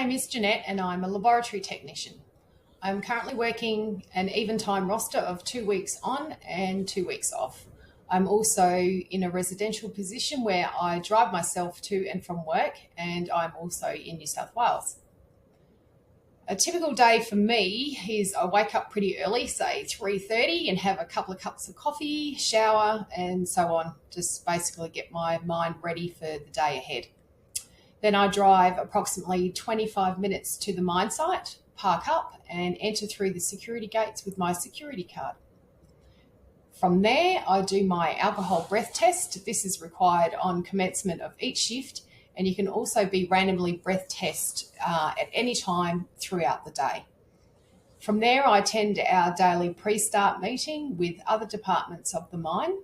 name is Janette and I'm a laboratory technician. I'm currently working an even time roster of 2 weeks on and 2 weeks off. I'm also in a residential position where I drive myself to and from work, and I'm also in New South Wales. A typical day for me is I wake up pretty early, say 3:30, and have a couple of cups of coffee, shower, and so on. Just basically get my mind ready for the day ahead. Then I drive approximately 25 minutes to the mine site, park up, and enter through the security gates with my security card. From there, I do my alcohol breath test. This is required on commencement of each shift, and you can also be randomly breath test at any time throughout the day. From there, I attend our daily pre-start meeting with other departments of the mine.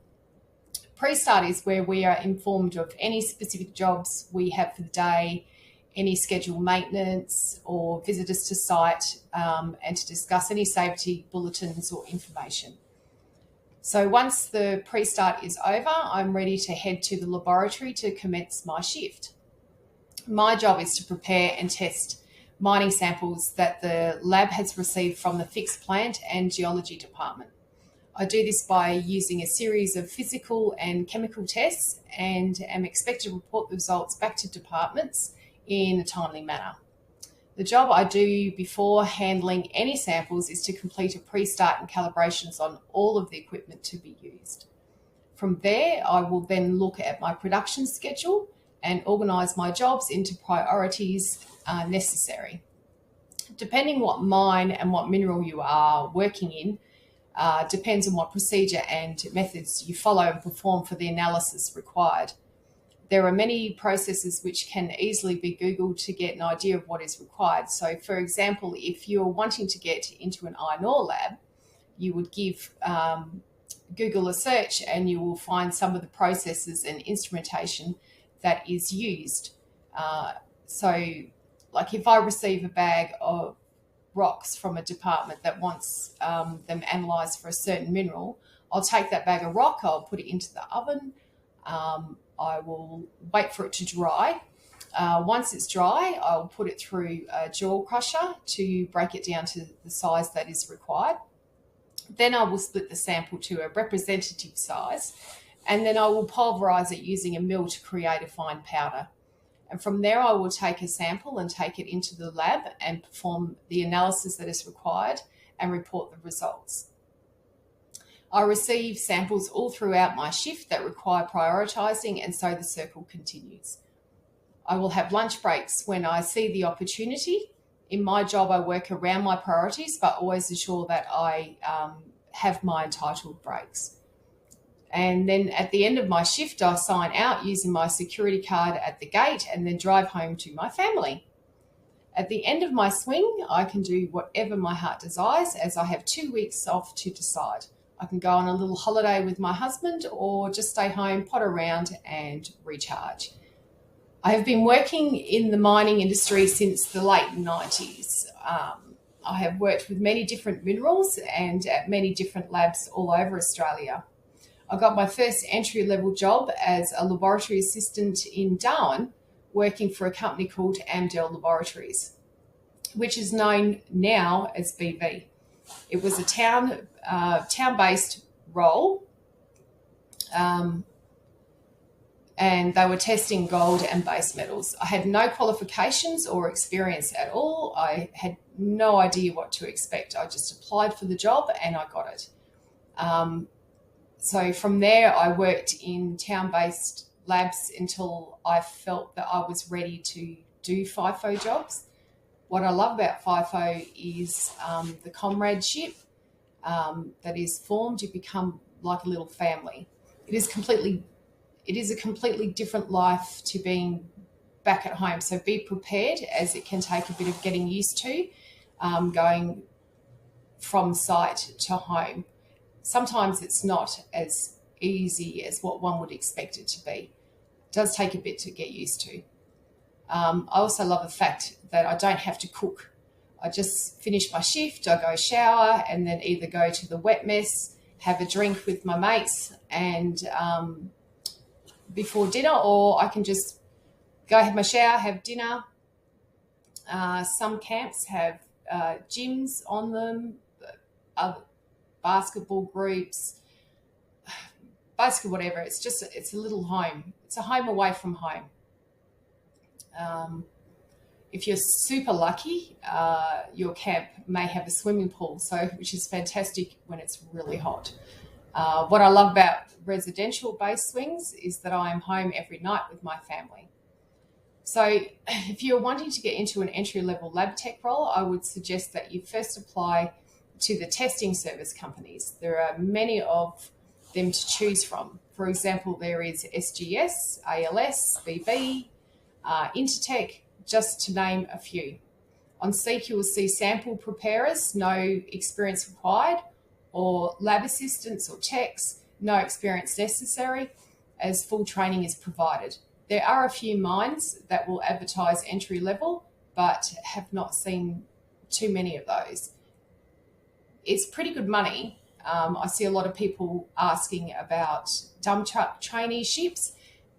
Pre-start is where we are informed of any specific jobs we have for the day, any scheduled maintenance or visitors to site, and to discuss any safety bulletins or information. So once the pre-start is over, I'm ready to head to the laboratory to commence my shift. My job is to prepare and test mining samples that the lab has received from the fixed plant and geology department. I do this by using a series of physical and chemical tests and am expected to report the results back to departments in a timely manner. The job I do before handling any samples is to complete a pre-start and calibrations on all of the equipment to be used. From there, I will then look at my production schedule and organise my jobs into priorities necessary. Depending what mine and what mineral you are working in, depends on what procedure and methods you follow and perform for the analysis required. There are many processes which can easily be Googled to get an idea of what is required. So, for example, if you're wanting to get into an iron ore lab, you would give Google a search and you will find some of the processes and instrumentation that is used. Like if I receive a bag of rocks from a department that wants them analysed for a certain mineral, I'll take that bag of rock, I'll put it into the oven, I will wait for it to dry. Once it's dry, I'll put it through a jaw crusher to break it down to the size that is required. Then I will split the sample to a representative size, and then I will pulverise it using a mill to create a fine powder. And from there, I will take a sample and take it into the lab and perform the analysis that is required and report the results. I receive samples all throughout my shift that require prioritising, and so the circle continues. I will have lunch breaks when I see the opportunity. In my job, I work around my priorities, but always ensure that I have my entitled breaks. And then at the end of my shift, I sign out using my security card at the gate and then drive home to my family. At the end of my swing, I can do whatever my heart desires, as I have 2 weeks off to decide. I can go on a little holiday with my husband or just stay home, potter around and recharge. I have been working in the mining industry since the late 90s. I have worked with many different minerals and at many different labs all over Australia. I got my first entry-level job as a laboratory assistant in Darwin, working for a company called Amdel Laboratories, which is known now as BV. It was a town-based role, and they were testing gold and base metals. I had no qualifications or experience at all. I had no idea what to expect. I just applied for the job and I got it. So from there, I worked in town-based labs until I felt that I was ready to do FIFO jobs. What I love about FIFO is the comradeship that is formed. You become like a little family. It is a completely different life to being back at home. So be prepared, as it can take a bit of getting used to going from site to home. Sometimes it's not as easy as what one would expect it to be. It does take a bit to get used to. I also love the fact that I don't have to cook. I just finish my shift, I go shower, and then either go to the wet mess, have a drink with my mates and before dinner, or I can just go have my shower, have dinner, Some camps have gyms on them, basketball groups, basically whatever. It's a little home. It's a home away from home. If you're super lucky, your camp may have a swimming pool, which is fantastic when it's really hot. What I love about residential-based swings is that I am home every night with my family. So if you're wanting to get into an entry-level lab tech role, I would suggest that you first apply to the testing service companies. There are many of them to choose from. For example, there is SGS, ALS, BB, Intertech, just to name a few. On Seek, you will see sample preparers, no experience required, or lab assistants or techs, no experience necessary, as full training is provided. There are a few mines that will advertise entry level, but have not seen too many of those. It's pretty good money. I see a lot of people asking about dump truck traineeships,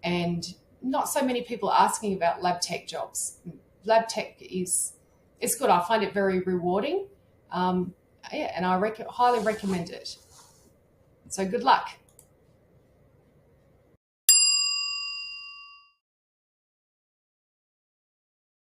and not so many people asking about lab tech jobs. Lab tech it's good. I find it very rewarding, and I highly recommend it. So good luck.